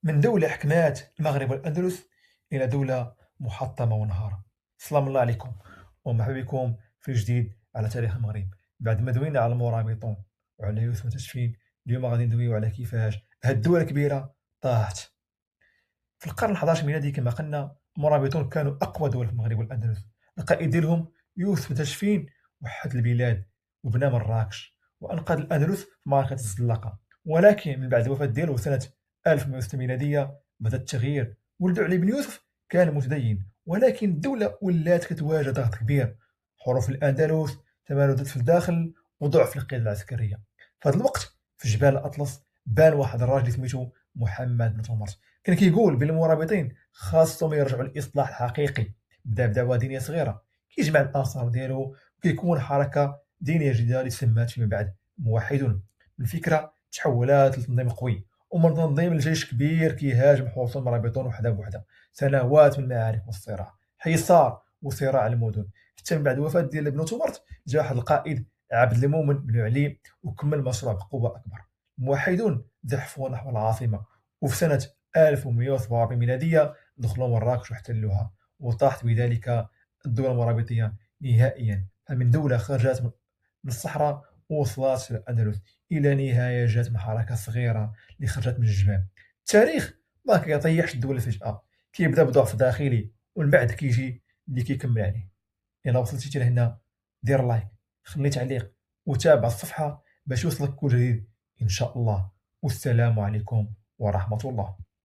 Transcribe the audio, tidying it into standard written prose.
من دولة حكمات المغرب والأندلس إلى دولة محطمة منهارة. سلام الله عليكم ومرحبا بكم في جديد على تاريخ المغرب. بعد ما دوينا على المرابطون وعلى يوسف تشفين، اليوم غادي ندويو على كيفاش هاد الدول الكبيرة طاحت. في القرن 11 ميلادي كما قلنا المرابطون كانوا أقوى دول في المغرب والأندلس. القائد ديالهم يوسف تشفين وحد البلاد وبنى مراكش وأنقذ الأندلس في معركة الزلاقة. ولكن من بعد الوفاة ديالو سنة 1106 ميلادية بدا التغيير. ولد علي بن يوسف كان متدين، ولكن الدولة ولات كتواجه ضغط كبير. حروب الأندلس تمردت في الداخل وضعف القيادة العسكرية. في هذا الوقت في جبال الأطلس بان واحد الراجل سميتو محمد بن تمرت. كان كيقول بين المرابطين خاصهم يرجعوا للاصلاح الحقيقي. بدا بدعوه دينيه صغيره كيجمع الانصار ديالو وكيكون حركه دينيه جديده اللي تسمات فيما بعد موحدون. الفكره تحولات لتنظيم قوي ومن تنظيم الجيش كبير كيهاجم حصون المرابطون وحده بوحده. سنوات من المعارك والصراع، حصار وصراع المدن، حتى من بعد الوفاه ديال ابن تمرت جا واحد القائد عبد المؤمن بن علي وكمل المشروع بقوه اكبر. الموحدون زحفوا نحو العاصمه، وفي سنه 1147 ميلادية دخلوا مراكش واحتلوها، وطاحت بذلك الدولة المرابطية نهائيا. فمن دولة خرجت من الصحراء ووصلت الأندلس إلى نهاية جات من حركة صغيرة اللي خرجت من الجبال. التاريخ ما كيطيحش الدولة فجأة، كيبدا بضعف داخلي ومن بعد كيجي اللي كيكمل عليه. إلا وصلتي لهنا دير لايك، خلي تعليق، وتابع الصفحة باش يوصلك كل جديد إن شاء الله. والسلام عليكم ورحمة الله.